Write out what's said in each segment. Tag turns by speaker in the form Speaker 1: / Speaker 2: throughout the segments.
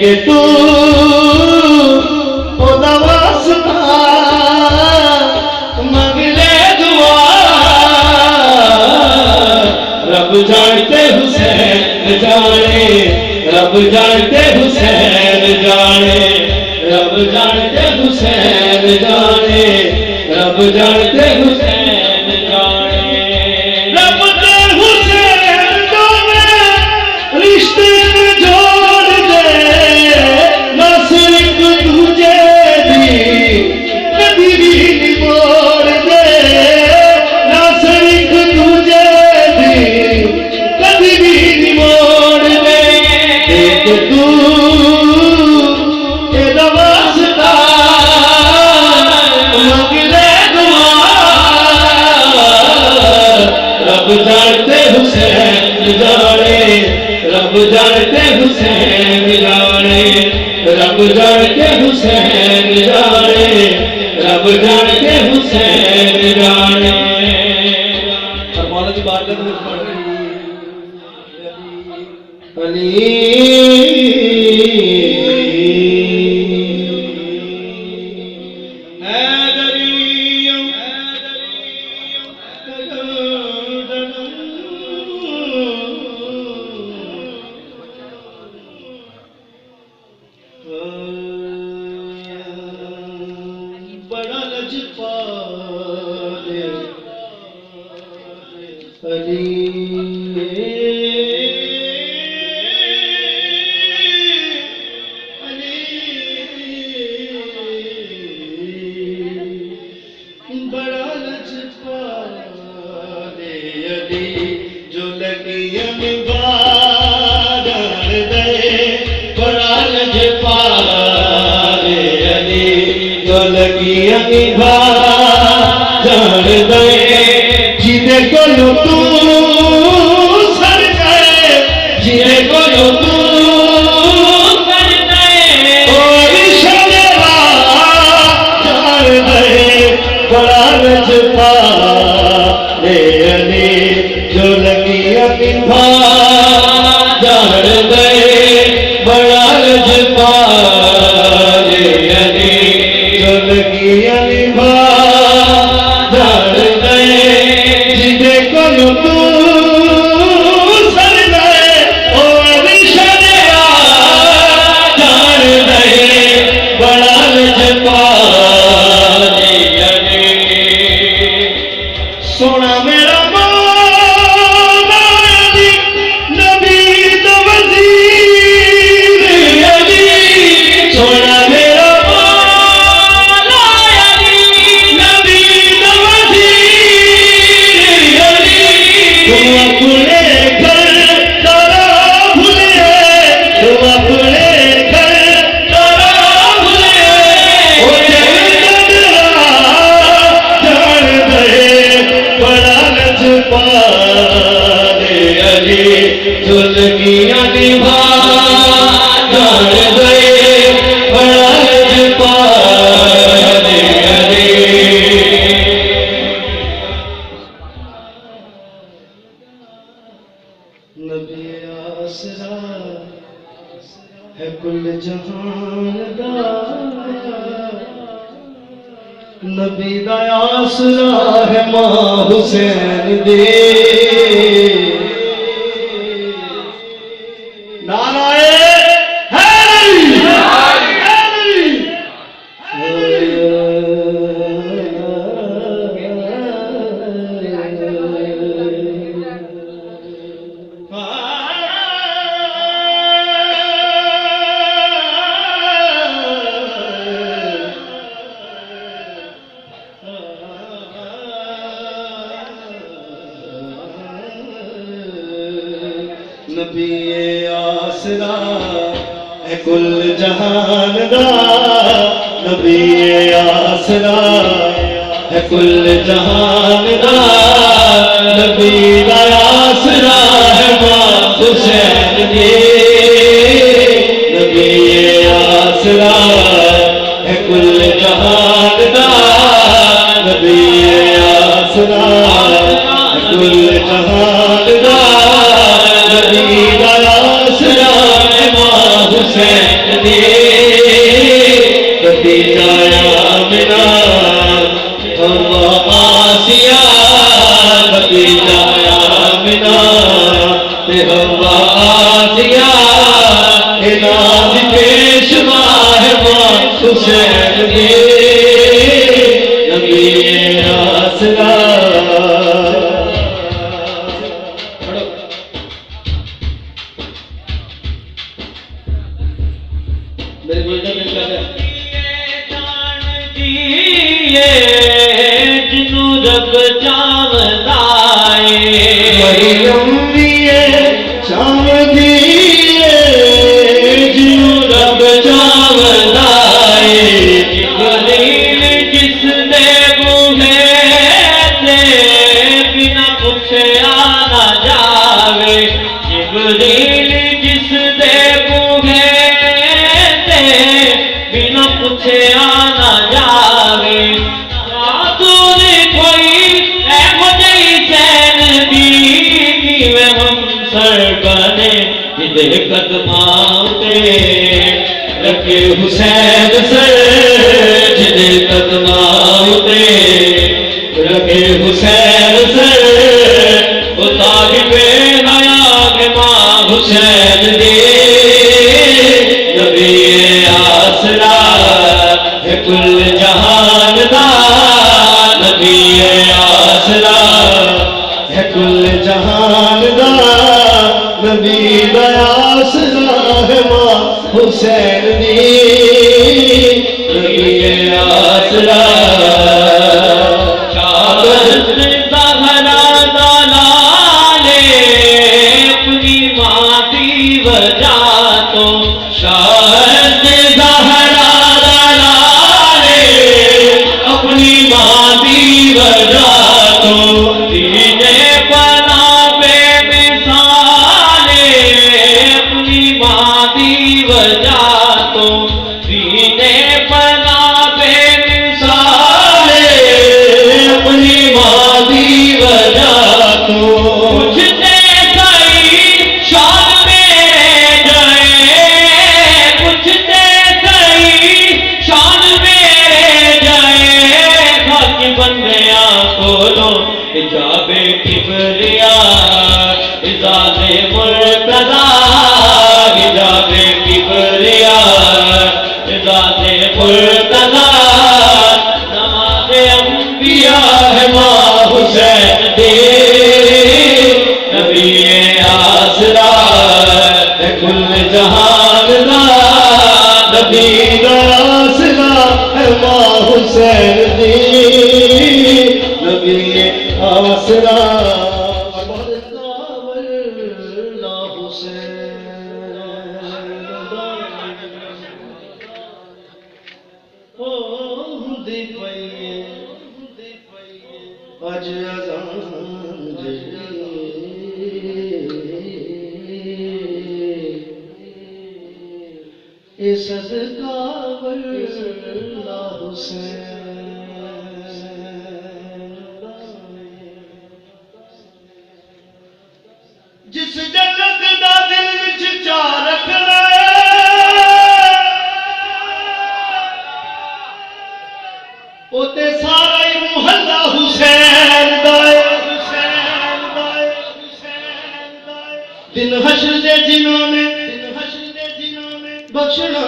Speaker 1: के तू खुदा वास्ता मांग ले दुआ रब जानते हुसैन जाने रब जानते हुसैन जाने रब जानते हुसैन जाने रब जानते हुसैन जाने रब तो हुसैन जाने रिश्ते जोड़ दे नस्ल तुझे दी कभी भी मोड़ दे नस्ल तुझे दी कभी भी मोड़ दे एक तू तेरा वास्ता मांग ले दुआ रब जानते हुसैन जाने रब जानते हुसैन जाने रब जानते हुसैन जाने रब जानते हुसैन जाने और मौला की बात करते हैं अली बड़ा लजपाल अली बड़ा लजपाल अली जो लगी बादल दे बड़ा लजपाल अली जो लगी जान दे जिदे को तू सर गए जिदे को तू सर गए और शमेरा जान दे बड़ा लजपाल अली जो लगी जान दे बड़ा लजपाल अली जो लगी जान दे जिदे को तू सर गए और शमेरा जान दे बड़ा लजपाल अली सोना मेरा मौला अली नबी दा वजीर अली सोना मेरा मौला अली नबी दा वजीर अली तुम अपने घर तारा भूले तुम अपने घर तारा भूले ओ जन्नत जान दे बड़ा लजपाल अली जो लगी जान दे बड़ा लजपाल अली नबी आसरा है कुल जहान दा नबी दा आसरा है मां हुसैन दे नाराए नबी आसरा है कुल जहान दा नबी आसरा है कुल जहान दा नबी दा आसरा है मां हुसैन दे नबी आसरा है कुल जहान दा नबी आसरा है कुल जहान दा नबी दा आसरा है मां हुसैन आसिया नाज पेशवा है मां हुसैन दे नबी आसरा। मेरे बोलने में क्या है? जिन्हों रब चावदाए मरियम दिए चावदिए जिन्हों रब चावदाए जिब्रील जिस दे बूहे ते बिना पूछे आना जावे जिब्रील जिस दे बूहे ते बिना पूछे आना जावे जिदे कदमां ते रखे हुसैन सर जिदे कदमां ते रखे हुसैन सर वो ताहिबे हयात मां हुसैन दे नबी आसरा है कुल जहान दा नबी आसरा है कुल जहान दा नबी आसरा है मां हुसैन दी नबी आसरा। शाबत ज़हरा दा लाले अपनी मां दी वजह तो शाबत ज़हरा दा लाले अपनी मां दी वजह तो दीने पना वजह तो दीने पना बेमिसाले अपनी मां दी वजह तो पूछते सही शान में जाए पूछते सही शान में जाए खाकी बंदिया खोलो हिजाबे किबरिया इजाज़े मुर्तज़ा हिजाबे किबरिया इजाज़े मुर्तज़ा नमाज़े अंबिया है मां हुसैन दे नबी आसरा है कुल जहान दा नबी आसरा है मां हुसैन दे नबी आसरा। अज अज़ान ए सदका वल्ला हुसैन जिस जगत दा दिल विच चा रखना ओते सारा ही मुहल्ला हुसैन दाए दिन हश्र दे जिन्होंने बख्शना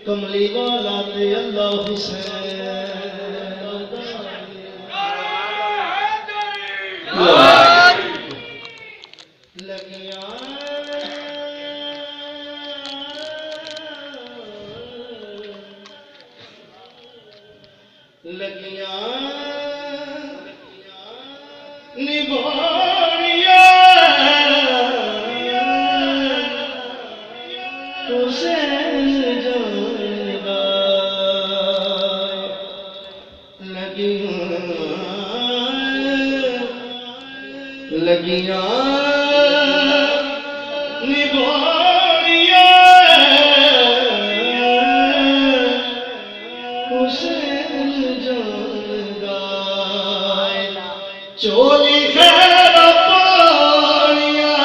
Speaker 1: कमली वाला ते अल्लाह हुसैन लगिया निभानिया हुसैन जानदा लगिया निभानिया हुसैन जानदा चोली खैर पानिया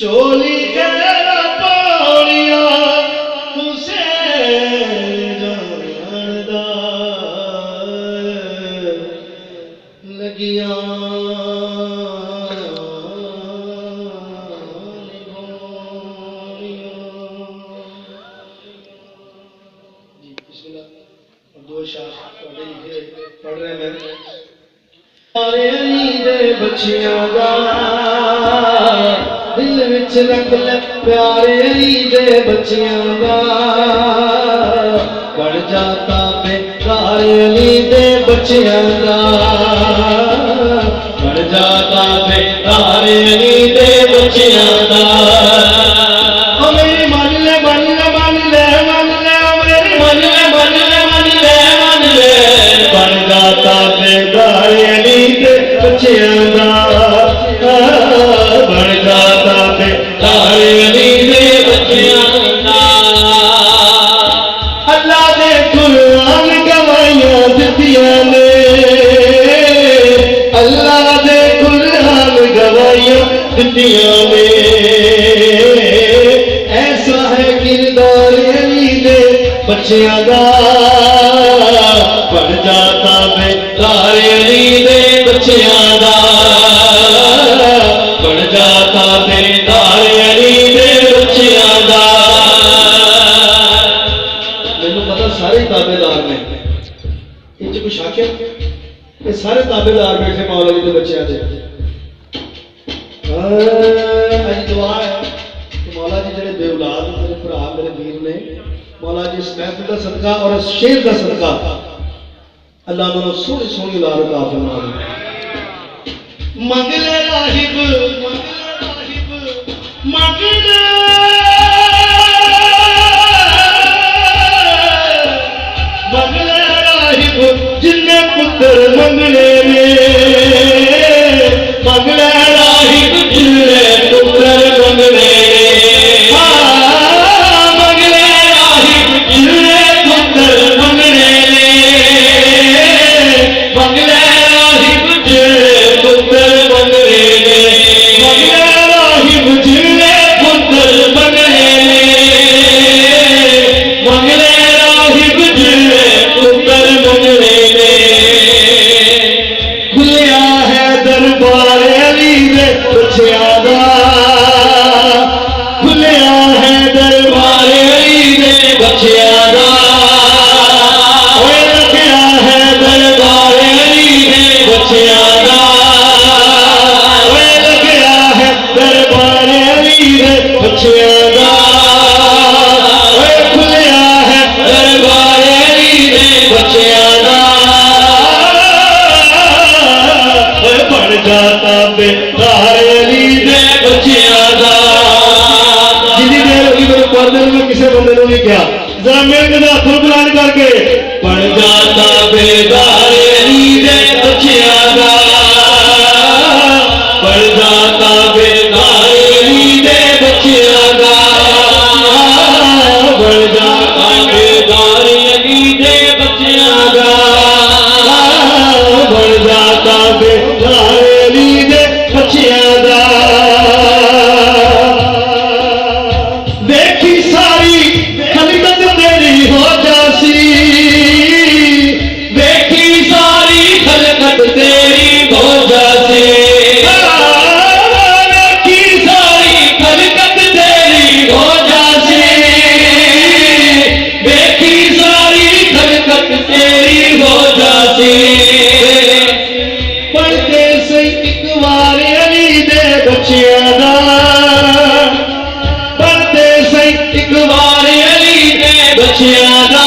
Speaker 1: चोली खैर पानिया हुसैन और दो शाह लिखे पढ़ रहे मैं सारे अली दे बच्चियां दा दिल विच रख ले प्यारे अली दे बच्चियां दा बढ़ जाता बेकार अली दे बच्चियां दा बढ़ जाता बेकार अली दे बच्चियां दा बढ़ जाता बेकार अली दे बच्चियां दा अल्लाह दे कुरान गवाहियां दित्तियां ने अल्लाह दे कुरान गवाहियां दित्तियां ने ऐसा है किरदार अली दे बच्चियां दा बढ़ जाता बेकार अली दे बच्चियां दा बढ़ जाता बेकार अली दे बच्चियां दा मैनू पता सारे ताबेदार ने ये कुछ आख्या ये सारे ताबेदार बैठे मौला जी के बच्चों के अज दुआ है कि मौला जी जेडे बेऔलाद मेरे भरा मेरे वीर ने मौला जी इस महफिल का सदका और इस शेर का सदका अल्लाह उन्होंने सोहनी सोहनी औलाद अता फरमावे मंगले राहिब मंगले राहिब जिन्ने पुत्र मंगले ने मंगले राहिब जिन्ने पुत्र मंगले मंगले राहिब जिन्ने पुत्र मंगले मंगले राहिब जिन्ने पुत्र मंगले मंगले राहिब जिन्ने पुत्र मंगले मंगले राहिब जिन्ने पुत्र मंगले खुलिया है दरबार अली दे बच्चियां दा खुलिया है दरबार अली दे बच्चियां दा लग्या है दरबार अली दे बच्चियां दा लग्या है दरबार अली दे बच्चियां दा खुलिया है दरबार अली दे बच्चियां दा बढ़ जाता बेकार अली दे बच्चियां दा जितनी देर होगी मेरे पर्दे में किसी बंदे ने नहीं किया जरा मेरे हाथ बुलान करके बढ़ जाता बेकार अली दे बच्चियां दा बढ़ जाता बेकार अली दे बच्चियां दा बढ़ जाता बेकार अली दे बच्चियां दा बढ़ जाता बेकार अली दे बच्चियां दा देखी सारी खलकत तेरी हो जासी देखी सारी खलकत तेरी हो जासी देखी सारी खलकत तेरी हो जासी देखी सारी खलकत तेरी हो जासी पढ़ते से एक बार अली दे बच्चियां दा पढ़ते से एक बार अली दे बच्चियां दा